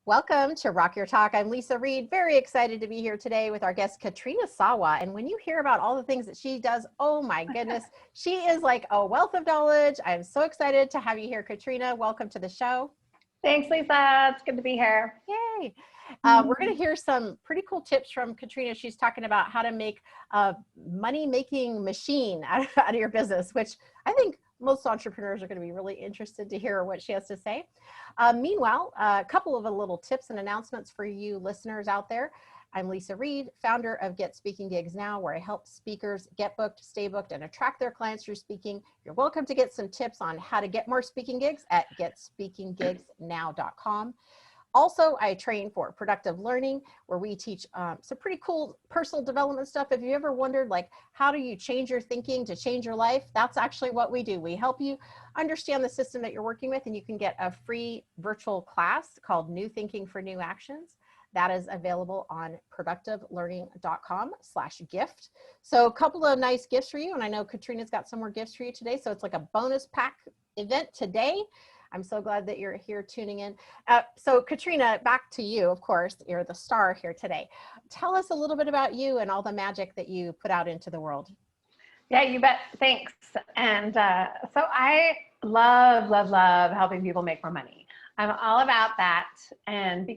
Welcome to Rock Your Talk. I'm Leisa Reid, very excited to be here today with our guest, Katrina Sawa. And when you hear about all the things that she does, oh my goodness, she is like a wealth of knowledge. I'm so excited to have you here, Katrina. Welcome to the show. Thanks, Leisa. It's good to be here. Yay. We're going to hear some pretty cool tips from Katrina. She's talking about how to make a money-making machine out of your business, which I think most entrepreneurs are going to be really interested to hear what she has to say. Meanwhile, a couple of little tips and announcements for you listeners out there. I'm Leisa Reid, founder of Get Speaking Gigs Now, where I help speakers get booked, stay booked, and attract their clients through speaking. You're welcome to get some tips on how to get more speaking gigs at GetSpeakingGigsNow.com. Also, I train for productive learning, where we teach some pretty cool personal development stuff. If you ever wondered, like, how do you change your thinking to change your life? That's actually what we do. We help you understand the system that you're working with, and you can get a free virtual class called New Thinking for New Actions. That is available on productivelearning.com/gift. So a couple of nice gifts for you. And I know Katrina's got some more gifts for you today. So it's like a bonus pack event today. I'm so glad that you're here tuning in. So Katrina, back to you, of course, you're the star here today. Tell us a little bit about you and all the magic that you put out into the world. Yeah, you bet. Thanks. And so I love helping people make more money. I'm all about that. And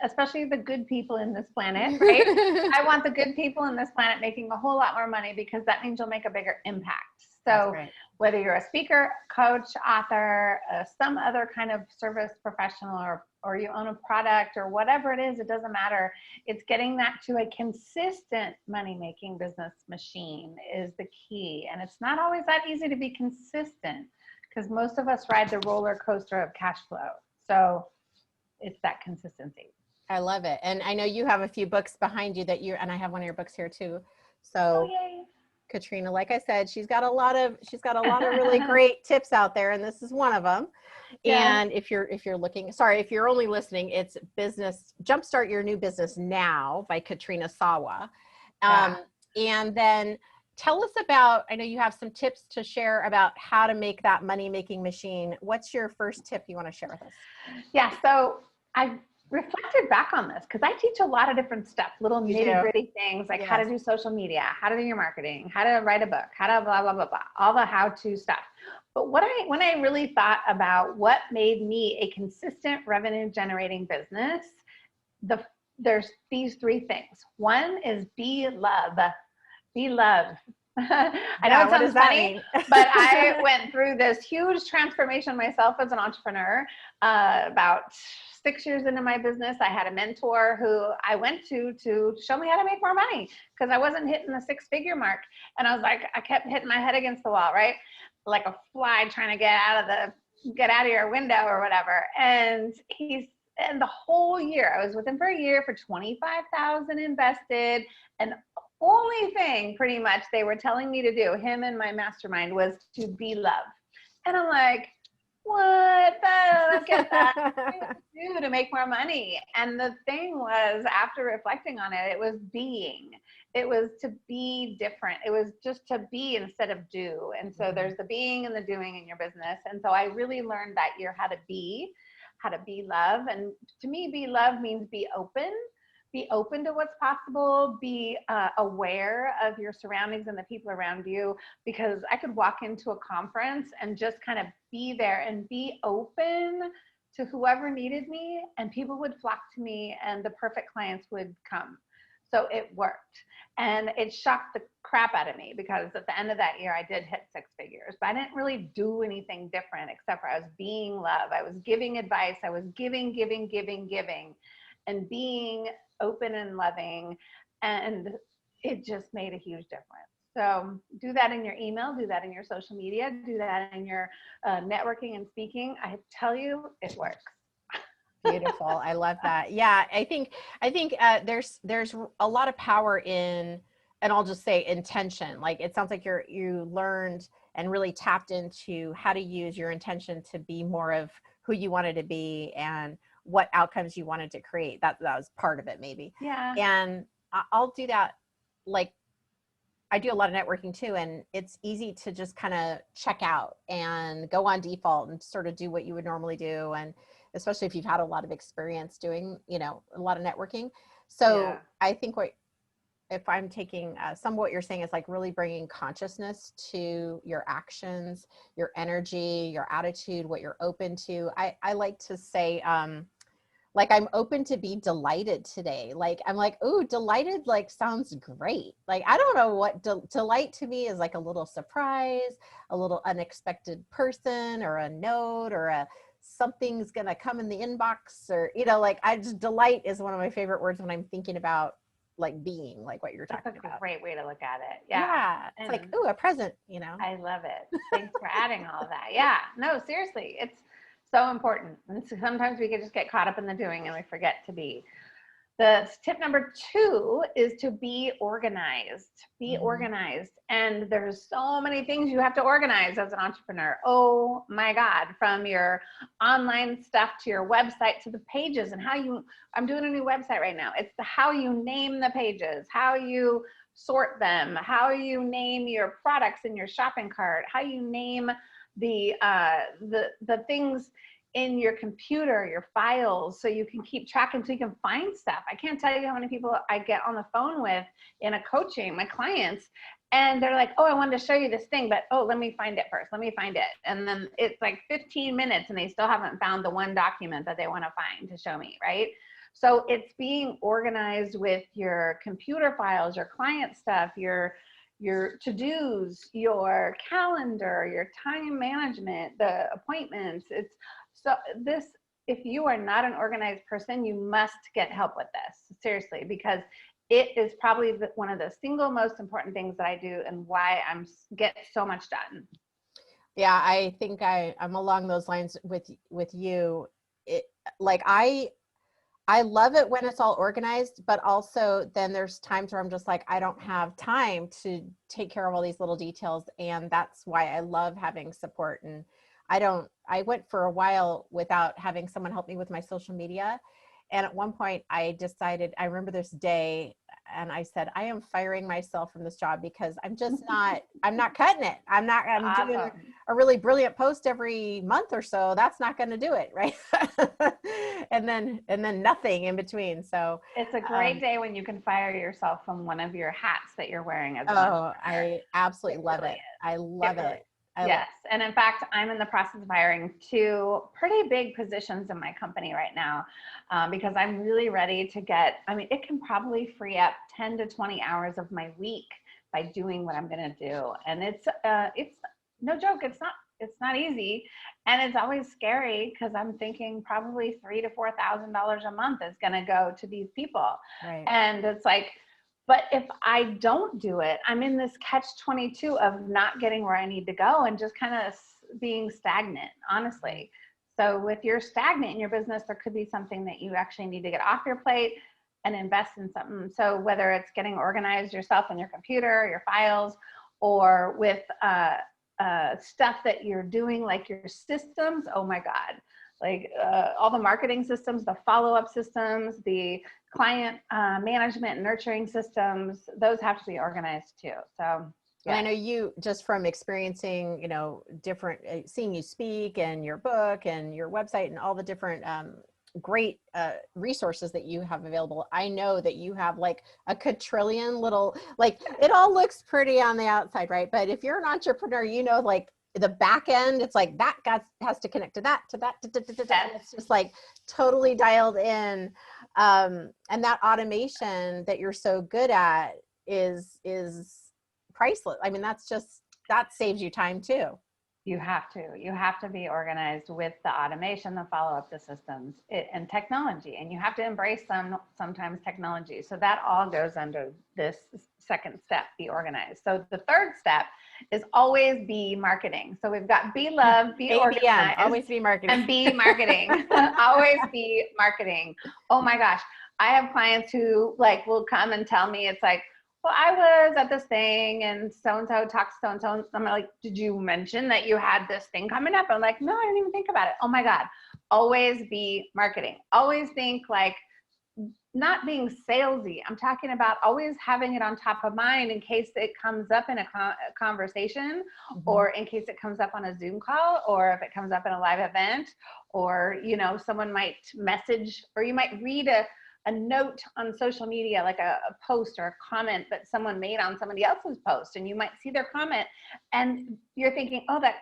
especially the good people in this planet, right? I want the good people in this planet making a whole lot more money, because that means you'll make a bigger impact. So whether you're a speaker, coach, author, some other kind of service professional, or you own a product or whatever it is, it doesn't matter. It's getting that to a consistent money-making business machine is the key. And it's not always that easy to be consistent, because most of us ride the roller coaster of cash flow. So it's that consistency. I love it. And I know you have a few books behind you and I have one of your books here too. So yay. Katrina, like I said, she's got a lot of really great tips out there, and this is one of them. Yeah. And if you're looking, sorry, if you're only listening, it's Jumpstart Your New Business Now by Katrina Sawa. And then tell us about, I know you have some tips to share about how to make that money-making machine. What's your first tip you want to share with us? Yeah, so I reflected back on this, because I teach a lot of different stuff, little nitty-gritty things, like how to do social media, how to do your marketing, how to write a book, how to blah, blah, blah, blah, all the how-to stuff. But when I really thought about what made me a consistent revenue-generating business, there's these three things. One is be love. Be love. I know it sounds funny, but I went through this huge transformation myself as an entrepreneur. About 6 years into my business, I had a mentor who I went to show me how to make more money, because I wasn't hitting the six-figure mark. And I was like, I kept hitting my head against the wall, right? Like a fly trying to get out of your window or whatever. And the whole year, I was with him for a year for $25,000 invested, and only thing pretty much they were telling me to do, him and my mastermind, was to be love. And I'm like, what? I don't get that. What do I do to make more money? And the thing was, after reflecting on it, it was being. It was to be different. It was just to be instead of do. And so there's the being and the doing in your business. And so I really learned that year how to be love. And to me, be love means be open. Be open to what's possible, be aware of your surroundings and the people around you, because I could walk into a conference and just kind of be there and be open to whoever needed me, and people would flock to me and the perfect clients would come. So it worked. And it shocked the crap out of me, because at the end of that year, I did hit six figures, but I didn't really do anything different, except for I was being love. I was giving advice. I was giving, and being open and loving, and it just made a huge difference. So do that in your email, do that in your social media, do that in your networking and speaking. I tell you, it works. Beautiful. I love that. Yeah, I think there's a lot of power in, and I'll just say intention. Like, it sounds like you learned and really tapped into how to use your intention to be more of who you wanted to be and what outcomes you wanted to create. That was part of it, maybe. Yeah. And I'll do that. Like, I do a lot of networking too, and it's easy to just kind of check out and go on default and sort of do what you would normally do. And especially if you've had a lot of experience doing, you know, a lot of networking. So I think if I'm taking some of what you're saying is like really bringing consciousness to your actions, your energy, your attitude, what you're open to. I like to say, like, I'm open to be delighted today. Like, I'm like, ooh, delighted, like, sounds great. Like, I don't know what delight to me is, like a little surprise, a little unexpected person or a note or something's going to come in the inbox, or, you know, like, delight is one of my favorite words when I'm thinking about like being, like what you're talking about. That's a great way to look at it. Yeah. It's like, ooh, a present, you know? I love it. Thanks for adding all of that. Yeah, no, seriously, it's so important. And so sometimes we can just get caught up in the doing and we forget to be. The tip number 2 is to be organized. Be organized. And there's so many things you have to organize as an entrepreneur. Oh my God, from your online stuff to your website to the pages and I'm doing a new website right now. It's how you name the pages, how you sort them, how you name your products in your shopping cart, how you name the things in your computer, your files, so you can keep track and so you can find stuff. I can't tell you how many people I get on the phone with in a coaching, my clients, and they're like, oh, I wanted to show you this thing, but oh, let me find it first. Let me find it. And then it's like 15 minutes and they still haven't found the one document that they want to find to show me, right? So it's being organized with your computer files, your client stuff, your to-dos, your calendar, your time management, the appointments. If you are not an organized person, you must get help with this, seriously, because it is probably one of the single most important things that I do and why I get so much done. Yeah, I think I'm along those lines with you. I love it when it's all organized, but also then there's times where I'm just like, I don't have time to take care of all these little details. And that's why I love having support. And I went for a while without having someone help me with my social media. And at one point I decided, I remember this day, and I said, I am firing myself from this job because I'm not cutting it. I'm doing a really brilliant post every month or so. That's not going to do it. Right. and then nothing in between. So it's a great day when you can fire yourself from one of your hats that you're wearing as an entrepreneur. I absolutely love it. I love it. Yes. And in fact, I'm in the process of hiring 2 pretty big positions in my company right now because I'm really ready to it can probably free up 10 to 20 hours of my week by doing what I'm going to do. And it's no joke. It's not easy. And it's always scary because I'm thinking probably $3,000 to $4,000 a month is going to go to these people. Right. And it's like, but if I don't do it, I'm in this catch-22 of not getting where I need to go and just kind of being stagnant, honestly. So if you're stagnant in your business, there could be something that you actually need to get off your plate and invest in something. So whether it's getting organized yourself on your computer, your files, or with stuff that you're doing, like your systems, oh my God. Like all the marketing systems, the follow-up systems, the client management and nurturing systems, those have to be organized too. So, yeah. And I know you, just from experiencing, you know, different, seeing you speak and your book and your website and all the different great resources that you have available. I know that you have like a quadrillion little, like it all looks pretty on the outside, right? But if you're an entrepreneur, you know, like the back end, it's like that has to connect to that. And it's just like totally dialed in. And that automation that you're so good at is priceless. I mean, that saves you time too. You have to be organized with the automation, the follow-up, the systems, and technology. And you have to embrace sometimes technology. So that all goes under this second step, be organized. So the third step is always be marketing. So we've got be love, be organized, always be marketing, and be marketing. Always be marketing. Oh my gosh. I have clients who will come and tell me, it's like, well, I was at this thing and so-and-so talks to so-and-so. I'm like, did you mention that you had this thing coming up? I'm like, no, I didn't even think about it. Oh my God. Always be marketing. Always think not being salesy. I'm talking about always having it on top of mind in case it comes up in a conversation, or in case it comes up on a Zoom call, or if it comes up in a live event, or, you know, someone might message, or you might read a note on social media, like a post or a comment that someone made on somebody else's post, and you might see their comment and you're thinking, oh, that,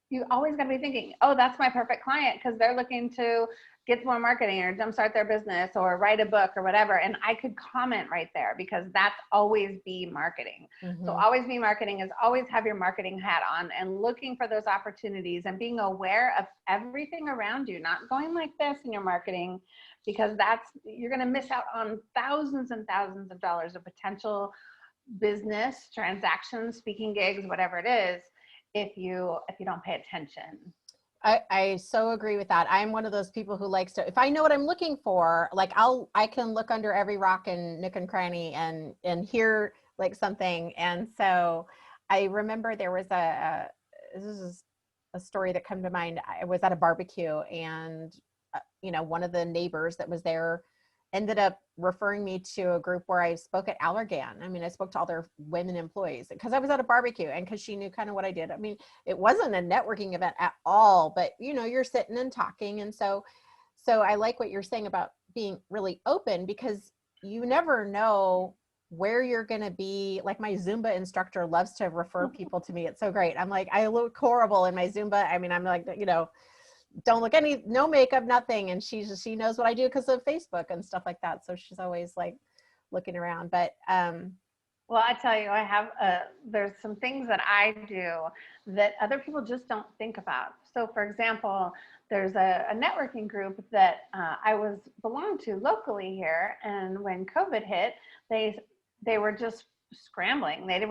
you always got to be thinking, oh, that's my perfect client because they're looking to get more marketing or jumpstart their business or write a book or whatever. And I could comment right there because that's always be marketing. So always be marketing is always have your marketing hat on and looking for those opportunities and being aware of everything around you, not going like this in your marketing, because you're going to miss out on thousands and thousands of dollars of potential business transactions, speaking gigs, whatever it is, if you don't pay attention. I so agree with that. I'm one of those people who likes to, if I know what I'm looking for, like I can look under every rock and nook and cranny and hear like something. And so I remember there was this is a story that came to mind. I was at a barbecue and, you know, one of the neighbors that was there ended up referring me to a group where I spoke at Allergan. I mean, I spoke to all their women employees because I was at a barbecue and because she knew kind of what I did. I mean, it wasn't a networking event at all, but you know, you're sitting and talking. And so I like what you're saying about being really open because you never know where you're going to be. Like my Zumba instructor loves to refer people to me. It's so great. I'm like, I look horrible in my Zumba. I mean, I'm like, you know, don't look no makeup, nothing. And she knows what I do because of Facebook and stuff like that. So she's always like looking around, but, well, I tell you, I have, there's some things that I do that other people just don't think about. So for example, there's a networking group that I belonged to locally here. And when COVID hit, they were just scrambling. They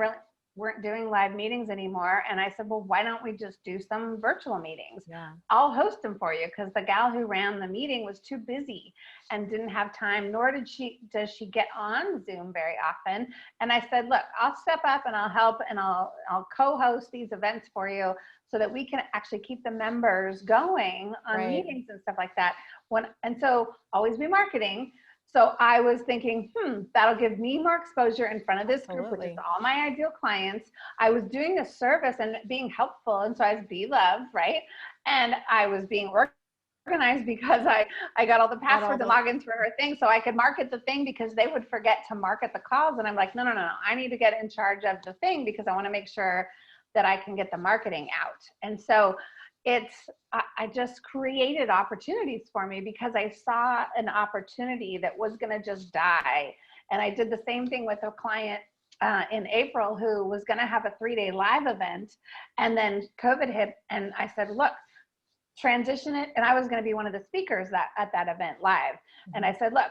weren't doing live meetings anymore. And I said, well, why don't we just do some virtual meetings? Yeah. I'll host them for you because the gal who ran the meeting was too busy and didn't have time, nor does she get on Zoom very often. And I said, look, I'll step up and I'll help and I'll co-host these events for you so that we can actually keep the members going on meetings and stuff like that. And so always be marketing. So I was thinking, that'll give me more exposure in front of this group, which is all my ideal clients. I was doing a service and being helpful. And so I was be loved, right? And I was being organized because I got all the passwords and logins for her thing. So I could market the thing because they would forget to market the calls. And I'm like, no. I need to get in charge of the thing because I want to make sure that I can get the marketing out. And so I just created opportunities for me because I saw an opportunity that was going to just die. And I did the same thing with a client in April who was going to have a 3-day live event. And then COVID hit and I said, look, transition it. And I was going to be one of the speakers at that event live. And I said, look,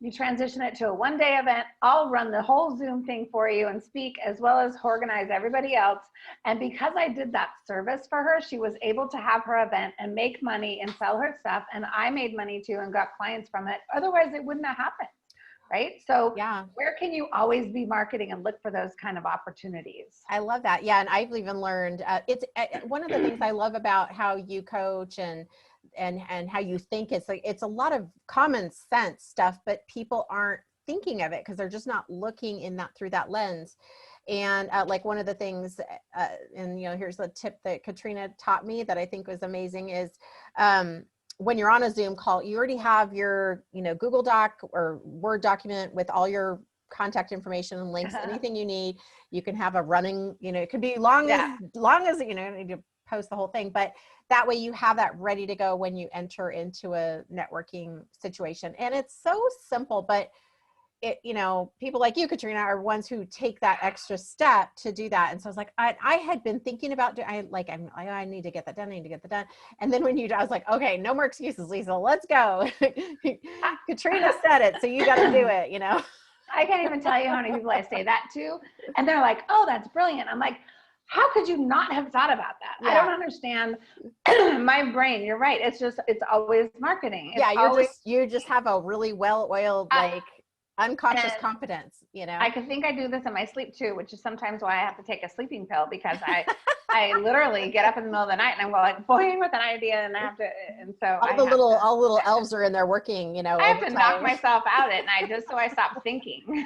you transition it to a 1-day event. I'll run the whole Zoom thing for you and speak as well as organize everybody else. And because I did that service for her, she was able to have her event and make money and sell her stuff. And I made money too and got clients from it. Otherwise it wouldn't have happened. Right? So where can you always be marketing and look for those kind of opportunities? I love that. Yeah. And I've even learned, it's one of the things I love about how you coach and how you think. It's like, it's a lot of common sense stuff, but people aren't thinking of it because they're just not looking through that lens. And like one of the things, and you know, here's the tip that Katrina taught me that I think was amazing is, when you're on a Zoom call, you already have your, you know, Google Doc or Word document with all your contact information and links, anything you need. You can have a running, you know, it could be long as, you know, you need to post the whole thing, but that way you have that ready to go when you enter into a networking situation. And it's so simple, but it, you know, people like you, Katrina, are ones who take that extra step to do that. And so I was like, I had been thinking about I need to get that done. I need to get that done. And then I was like, okay, no more excuses, Lisa, let's go. Katrina said it, so you got to do it, you know? I can't even tell you how many people I say that to. And they're like, oh, that's brilliant. I'm like, how could you not have thought about that? Yeah. I don't understand my brain. You're right. It's always marketing. It's you just have a really well-oiled, Unconscious And competence, you know? I can think I do this in my sleep too, which is sometimes why I have to take a sleeping pill, because I literally get up in the middle of the night and I'm like boing with an idea, and I have to, and so All the little elves are in there working, you know, I have to knock overtime. myself out at night just so I stop thinking.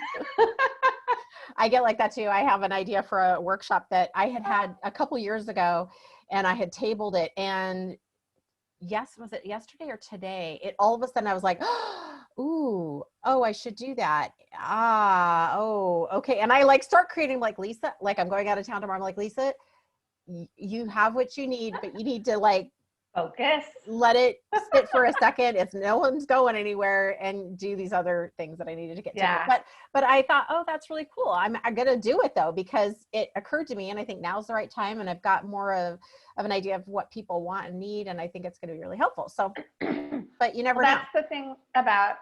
I get like that too. I have an idea for a workshop that I had a couple years ago, and I had tabled it, and was it yesterday or today? It all of a sudden I was like, ooh, oh, I should do that. Oh, okay. And I like start creating like Leisa, like I'm going out of town tomorrow. I'm like, Leisa, you have what you need, but you need to like Focus. let it sit for a second. It's no one's going anywhere, and do these other things that I needed to get to. But I thought, oh, that's really cool. I'm going to do it though, because it occurred to me, and I think now's the right time. And I've got more of an idea of what people want and need. And I think it's going to be really helpful. So, but you never know. That's the thing about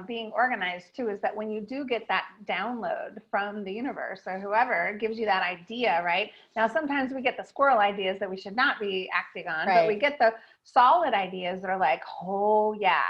being organized too, is that when you do get that download from the universe or whoever gives you that idea, right? Now, sometimes we get the squirrel ideas that we should not be acting on, but we get the solid ideas that are like, oh yeah,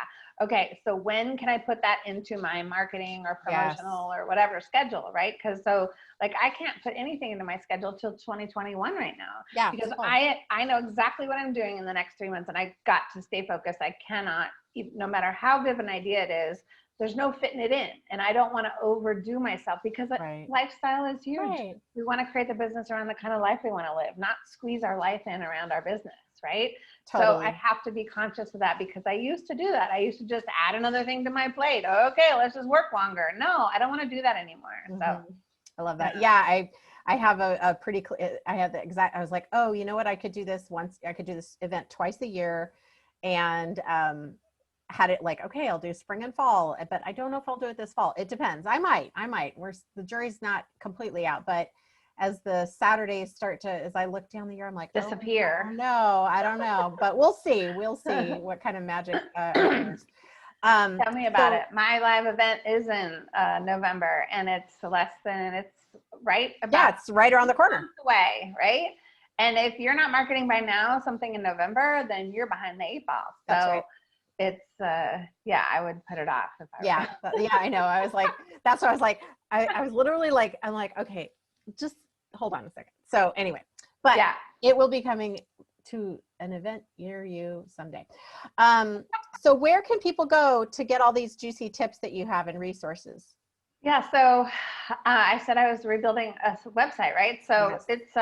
okay, so when can I put that into my marketing or promotional or whatever schedule, right? Because so like I can't put anything into my schedule till 2021 right now, because I know exactly what I'm doing in the next 3 months, and I got to stay focused. I cannot, no matter how good of an idea it is, there's no fitting it in, and I don't want to overdo myself, because lifestyle is huge. Right. We want to create the business around the kind of life we want to live, not squeeze our life in around our business, right? Totally. So I have to be conscious of that, because I used to do that. I used to just add another thing to my plate. Okay, let's just work longer. No, I don't want to do that anymore. So I love that. Yeah, I have a pretty, I have the exact, I was like, oh, you know what? I could do this I could do this event twice a year, and had it like, okay, I'll do spring and fall, but I don't know if I'll do it this fall. It depends. I might, the jury's not completely out, but as the Saturdays start to, as I look down the year, I'm like, disappear. Oh, no, I don't know, but we'll see what kind of magic occurs. Tell me about it. My live event is in November, and it's right about it's right around the corner away, right? And if you're not marketing by now, something in November, then you're behind the 8 ball. So that's right. It's I would put it off if I were. I know. I was like, that's what I was like. I was literally like, I'm like, okay, just hold on a second. So anyway, but it will be coming to an event near you someday. So where can people go to get all these juicy tips that you have and resources? Yeah, so I said I was rebuilding a website, right? So it's,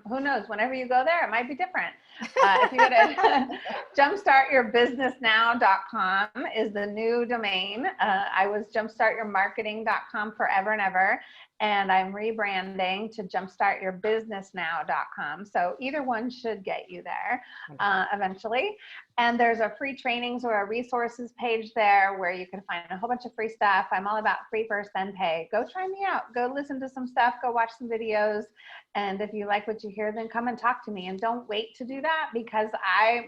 who knows, whenever you go there, it might be different. If you go to jumpstartyourbusinessnow.com is the new domain. I was jumpstartyourmarketing.com forever and ever, and I'm rebranding to jumpstartyourbusinessnow.com. So either one should get you there eventually. And there's a free trainings or a resources page there where you can find a whole bunch of free stuff. I'm all about free first, then pay. Go try me out. Go listen to some stuff. Go watch some videos. And if you like what you hear, then come and talk to me. And don't wait to do that, because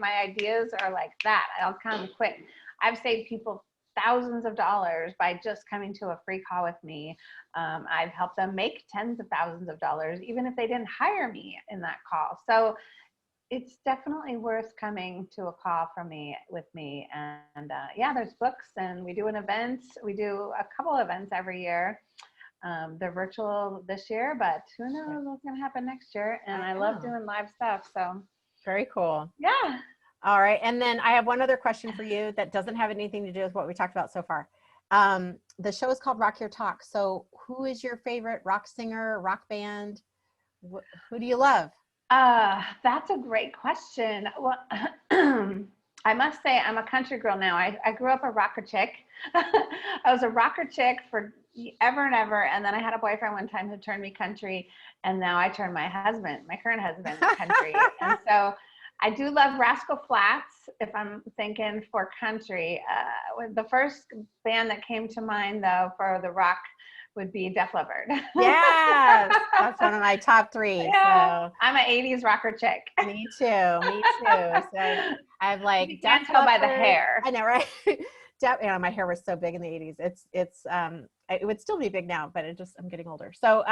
my ideas are like that. I'll come quick. I've saved people thousands of dollars by just coming to a free call with me. I've helped them make tens of thousands of dollars, even if they didn't hire me in that call. So it's definitely worth coming to a call with me. And there's books, and we do an event. We do a couple events every year. They're virtual this year, but who knows what's going to happen next year. And I love doing live stuff. So very cool. Yeah. All right. And then I have one other question for you that doesn't have anything to do with what we talked about so far. The show is called Rock Your Talk. So who is your favorite rock singer, rock band? Who do you love? That's a great question. Well, I must say I'm a country girl now. I grew up a rocker chick. I was a rocker chick for ever and ever. And then I had a boyfriend one time who turned me country. And now I turned my current husband country. And so I do love Rascal Flatts if I'm thinking for country. The first band that came to mind though for the rock would be Def Leppard. Yes, that's one of my top 3. Yeah, so I'm an 80s rocker chick. Me too. So I've like you can't tell by the hair. I know, right? My hair was so big in the 80s. It would still be big now, but I'm getting older. So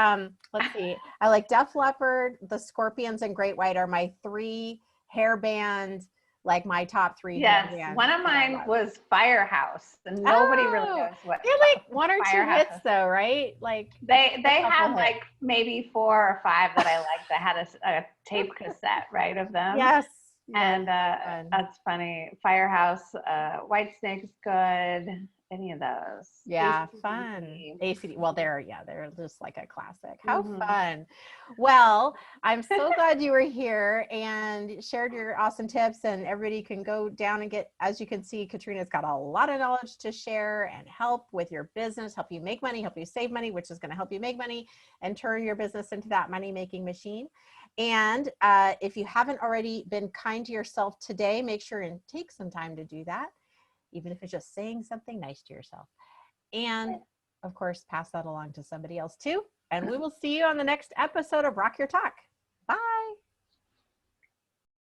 let's see. I like Def Leppard, the Scorpions, and Great White are my 3 hair band like my top 3. Yes, brands one of that I mine love. was Firehouse, and nobody really Oh, knows what they're like 1 or 2 Firehouse hits is. though, right? Like They a couple had hits. like maybe 4 or 5 that I liked. I had a tape cassette, right, of them. Yes. And Fun. that's funny. Firehouse, White Snake's good. Any of those? Yeah, ACDC. fun. ACD. Well, they're just like a classic. How Mhm. fun. Well, I'm so glad you were here and shared your awesome tips, and everybody can go down and get, as you can see, Katrina's got a lot of knowledge to share and help with your business, help you make money, help you save money, which is going to help you make money and turn your business into that money-making machine. And if you haven't already been kind to yourself today, make sure and take some time to do that, even if it's just saying something nice to yourself. And of course, pass that along to somebody else too. And we will see you on the next episode of Rock Your Talk.